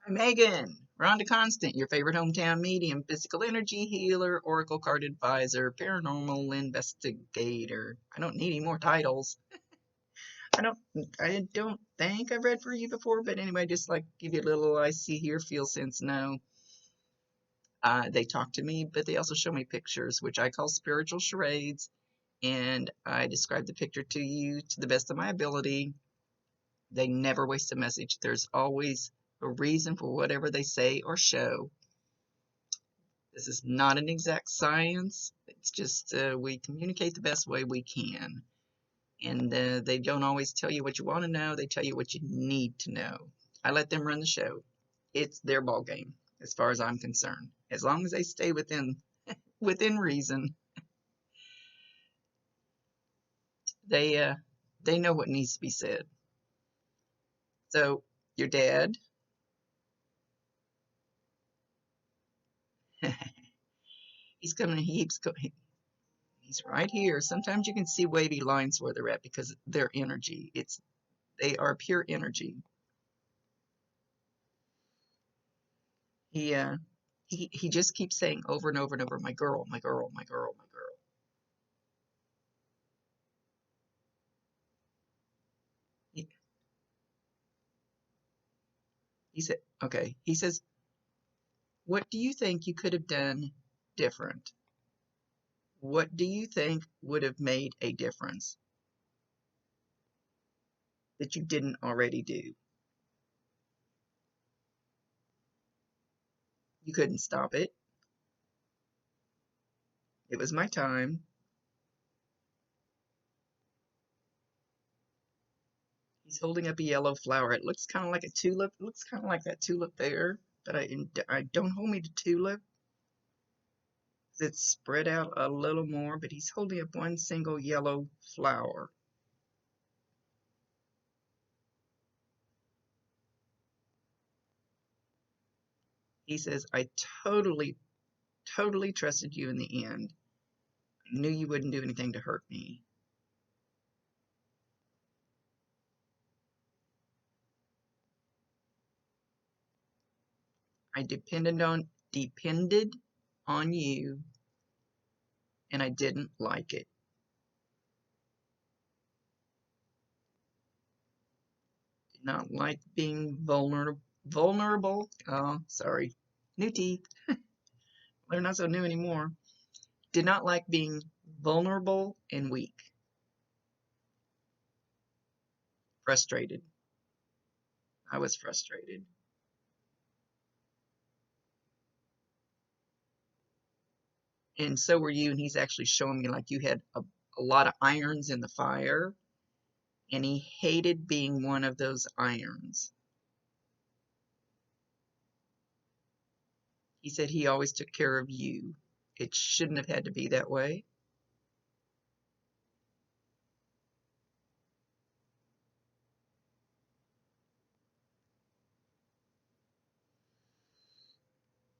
I'm Megan, Rhonda Constant, your favorite hometown medium, physical energy healer, oracle card advisor, paranormal investigator. I don't need any more titles. I don't I don't think I've read for you before, but anyway, just like give you a little I see, hear, feel, sense, know. They talk to me, but they also show me pictures, which I call spiritual charades, and I describe the picture to you to the best of my ability. They never waste a message. There's always a reason for whatever they say or show. This is not an exact science. It's just we communicate the best way we can. And they don't always tell you what you want to know. They tell you what you need to know. I let them run the show. It's their ball game, as far as I'm concerned. As long as they stay within reason, they uh, they know what needs to be said. So your dad, he's coming. He's right here. Sometimes you can see wavy lines where they're at because their energy. They are pure energy. He uh he just keeps saying over and over and over, my girl, my girl, my girl, my girl. He, he said, okay. He says, what do you think you could have done different? What do you think would have made a difference that you didn't already do? You couldn't stop it. It was my time. He's holding up a yellow flower. It looks kind of like a tulip. It looks kind of like that tulip there, but I don't hold me to tulip. It's spread out a little more, but he's holding up one single yellow flower. He says, I totally trusted you in the end. I knew you wouldn't do anything to hurt me. I depended on you, and I didn't like it. Did not like being vulnerable. Oh, sorry. New teeth. They're not so new anymore. Did not like being vulnerable and weak. Frustrated. I was frustrated. And so were you. And he's actually showing me like you had a lot of irons in the fire, and he hated being one of those irons. He said he always took care of you. It shouldn't have had to be that way.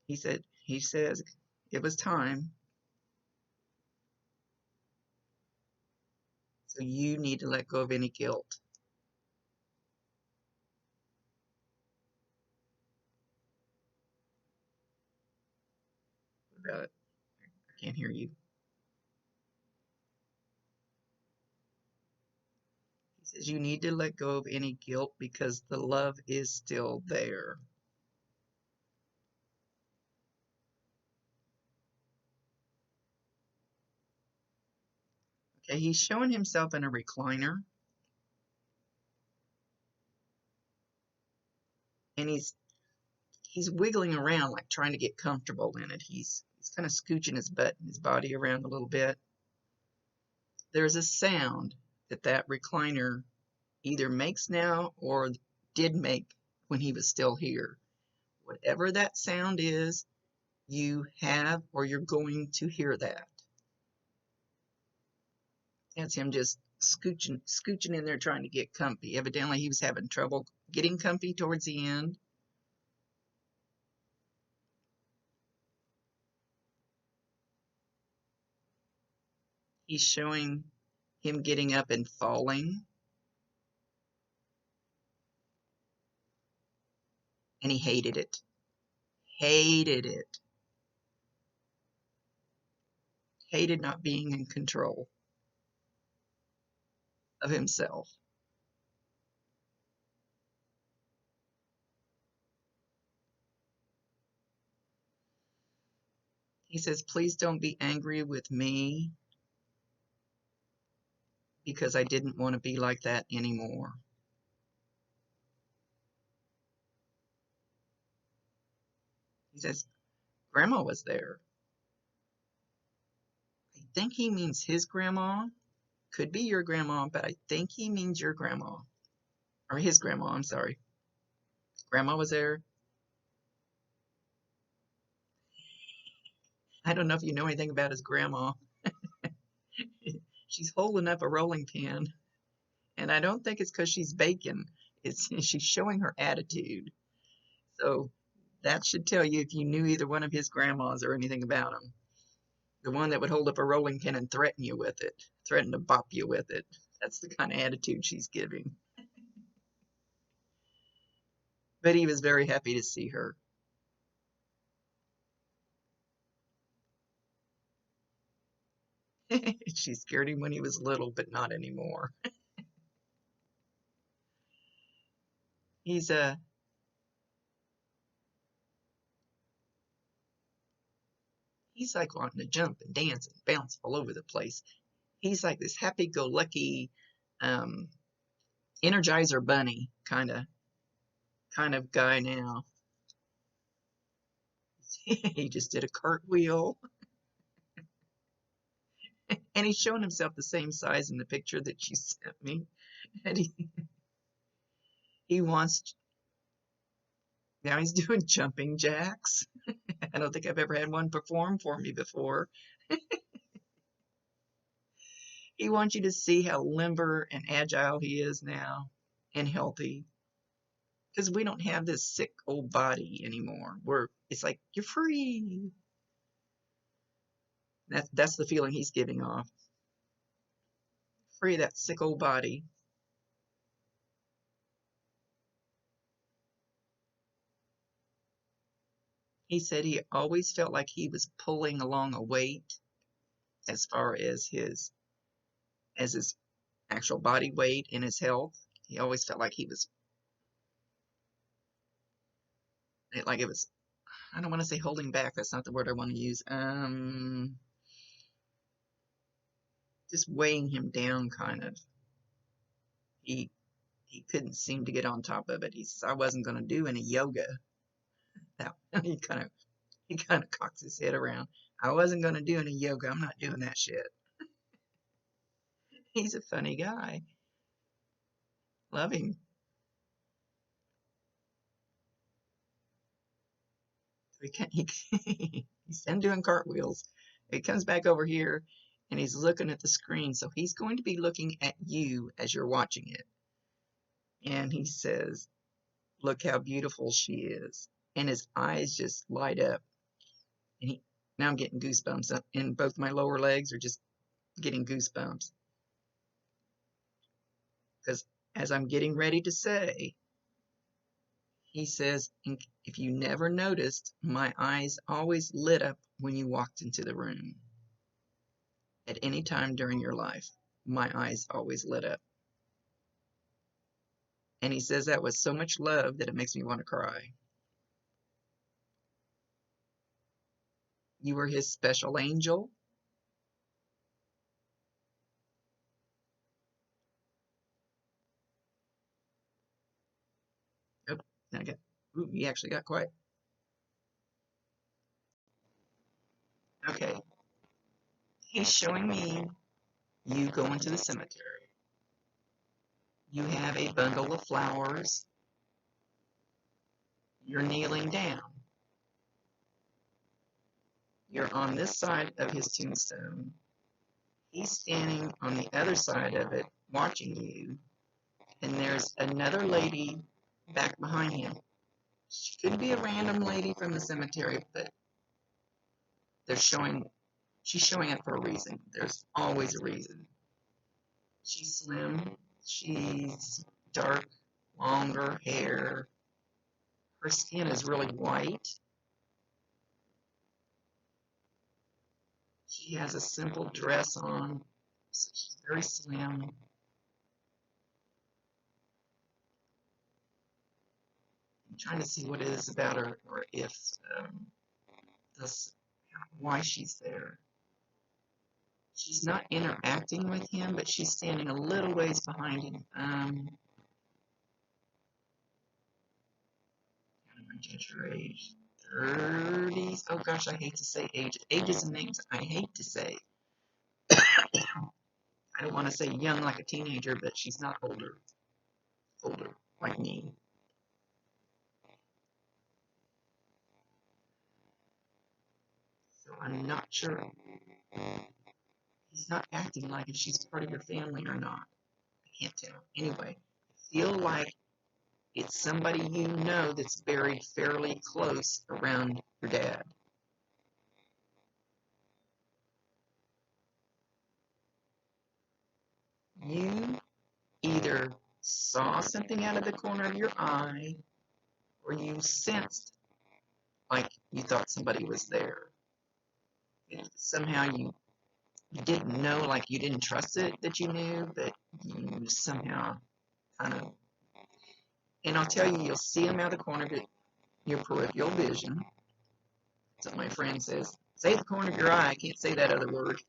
He says it was time. So you need to let go of any guilt. What about it? I can't hear you. He says you need to let go of any guilt because the love is still there. Okay, he's showing himself in a recliner, and he's wiggling around like trying to get comfortable in it. He's kind of scooching his butt and his body around a little bit. There's a sound that recliner either makes now or did make when he was still here. Whatever that sound is, you have or you're going to hear that. That's him just scooching in there trying to get comfy. Evidently, he was having trouble getting comfy towards the end. He's showing him getting up and falling. and he hated it. Hated it. Hated not being in control of himself. He says, please don't be angry with me because I didn't want to be like that anymore. He says, Grandma was there. I think he means his grandma. Could be your grandma, but I think he means your grandma. Or his grandma, I'm sorry. Grandma was there. I don't know if you know anything about his grandma. She's holding up a rolling pin, and I don't think it's because she's baking. It's she's showing her attitude. So that should tell you if you knew either one of his grandmas or anything about him. The one that would hold up a rolling pin and threaten you with it, threaten to bop you with it. That's the kind of attitude she's giving. But he was very happy to see her. She scared him when he was little, but not anymore. He's he's like wanting to jump and dance and bounce all over the place. He's like this happy-go-lucky um, Energizer Bunny kind of guy now. He just did a cartwheel, and he's showing himself the same size in the picture that you sent me. And he wants now he's doing jumping jacks. I don't think I've ever had one perform for me before. He wants you to see how limber and agile he is now and healthy. Because we don't have this sick old body anymore. It's like you're free. That's the feeling he's giving off. Free of that sick old body. He said he always felt like he was pulling along a weight as far as his actual body weight and his health. He always felt like he was like it was I don't want to say holding back, that's not the word I want to use. Just weighing him down kind of. He he couldn't seem to get on top of it. He says, I wasn't going to do any yoga. Now, he kind of cocks his head around. I wasn't going to do any yoga. I'm not doing that shit. He's a funny guy. Love him. He's then doing cartwheels. He comes back over here and he's looking at the screen. So he's going to be looking at you as you're watching it. And he says, look how beautiful she is. And his eyes just light up. And now I'm getting goosebumps in both my lower legs are just getting goosebumps. Because as I'm getting ready to say, he says, if you never noticed, my eyes always lit up when you walked into the room. At any time during your life, my eyes always lit up. And he says that with so much love that it makes me want to cry. You were his special angel. Oh, he actually got quiet. Okay. He's showing me you going to the cemetery. You have a bundle of flowers. You're kneeling down. You're on this side of his tombstone. He's standing on the other side of it, watching you. And there's another lady back behind him. She could be a random lady from the cemetery, but she's showing up for a reason. There's always a reason. She's slim. She's dark, longer hair. Her skin is really white. She has a simple dress on, so she's very slim. I'm trying to see what it is about her, or if this, why she's there. She's not interacting with him, but she's standing a little ways behind him. I judge her age. 30s. Oh gosh, I hate to say age. Ages and names I hate to say. I don't want to say young like a teenager, but she's not older. Older, like me. So I'm not sure. He's not acting like if she's part of your family or not. I can't tell. Anyway, I feel like it's somebody you know that's buried fairly close around your dad. You either saw something out of the corner of your eye or you sensed like you thought somebody was there. And somehow you didn't know, like you didn't trust it that you knew, but you somehow kind of, and I'll tell you, you'll see them out of the corner of your peripheral vision. That's what my friend says. Say the corner of your eye. I can't say that other word.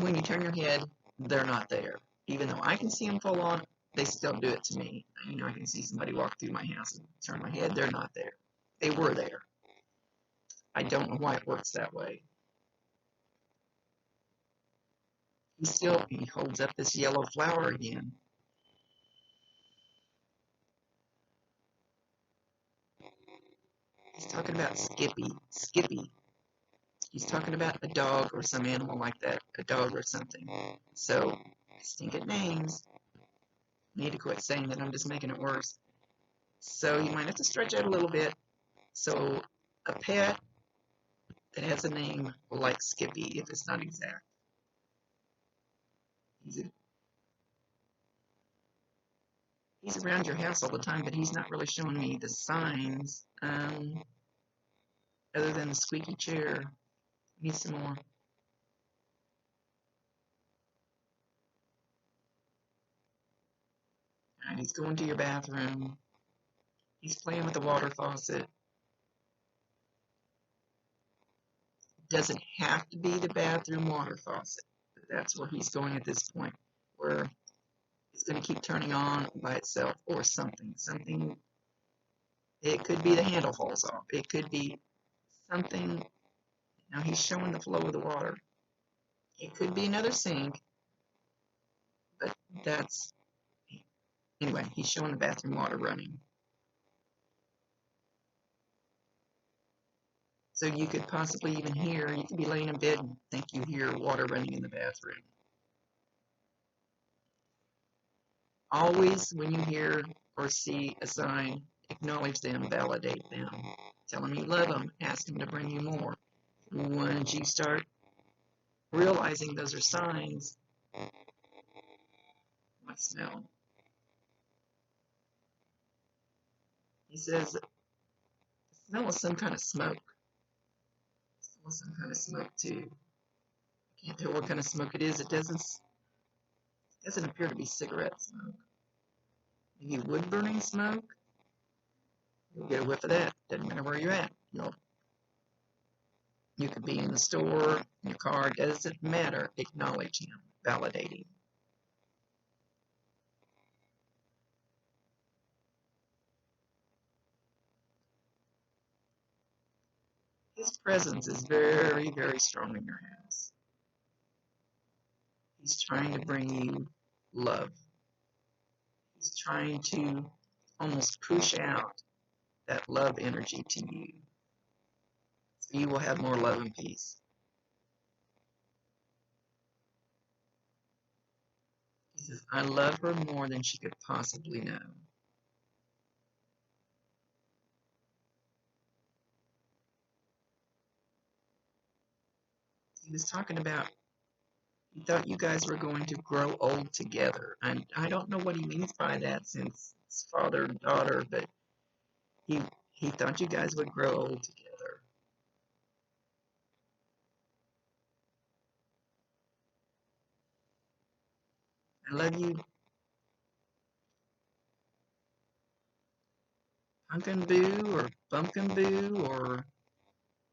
When you turn your head, they're not there. Even though I can see them full on, they still do it to me. You know, I can see somebody walk through my house and turn my head. They're not there. They were there. I don't know why it works that way. He holds up this yellow flower again. He's talking about Skippy. Skippy. He's talking about a dog or some animal like that, a dog or something. So, stinking names. I need to quit saying that, I'm just making it worse. So you might have to stretch out a little bit. So a pet that has a name like Skippy, if it's not exact. He's around your house all the time, but he's not really showing me the signs, other than the squeaky chair. Need some more. And he's going to your bathroom. He's playing with the water faucet. Doesn't have to be the bathroom water faucet, but that's where he's going at this point, where it's going to keep turning on by itself or something. Something. It could be the handle falls off. It could be something. Now he's showing the flow of the water. It could be another sink, but that's, anyway, he's showing the bathroom water running. So you could possibly even hear, you could be laying in bed and think you hear water running in the bathroom. Always when you hear or see a sign, acknowledge them, validate them. Tell them you love them, ask them to bring you more. Once you start realizing those are signs, what smell? He says, the smell of some kind of smoke. Some kind of smoke too. I can't tell what kind of smoke it is. It doesn't appear to be cigarette smoke. Maybe wood burning smoke. You'll get a whiff of that. Doesn't matter where you're at. You could be in the store, in your car. Doesn't matter. Acknowledge him. Validating. His presence is very, very strong in your house. He's trying to bring you love. He's trying to almost push out that love energy to you. So you will have more love and peace. He says, I love her more than she could possibly know. He was talking about, he thought you guys were going to grow old together. And I don't know what he means by that, since his father and daughter, but he he thought you guys would grow old together. I love you, Pumpkin Boo or Bumpkin Boo or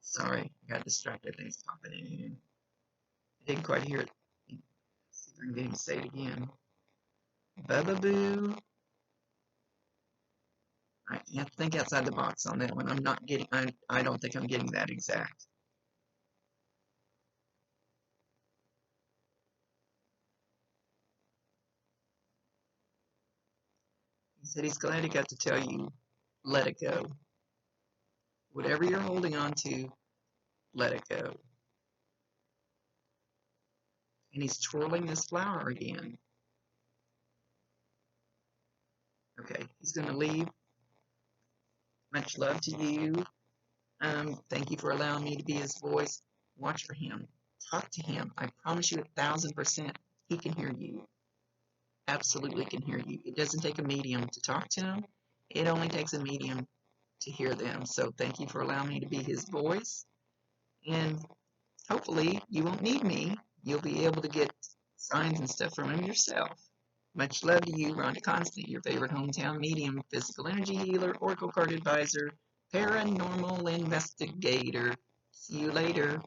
sorry, I got distracted. Things popping in. I didn't quite hear it. Let's see if I can get him to say it again. Bubba Boo. I have to think outside the box on that one. I'm not getting. I don't think I'm getting that exact. He said he's glad he got to tell you, let it go. Whatever you're holding on to, let it go. And he's twirling this flower again. Okay, he's going to leave. Much love to you. Thank you for allowing me to be his voice. Watch for him. Talk to him. I promise you 1,000% he can hear you. Absolutely can hear you. It doesn't take a medium to talk to him. It only takes a medium to hear them. So thank you for allowing me to be his voice. And hopefully you won't need me. You'll be able to get signs and stuff from him yourself. Much love to you, Rhonda Constant, your favorite hometown medium, physical energy healer, oracle card advisor, paranormal investigator. See you later.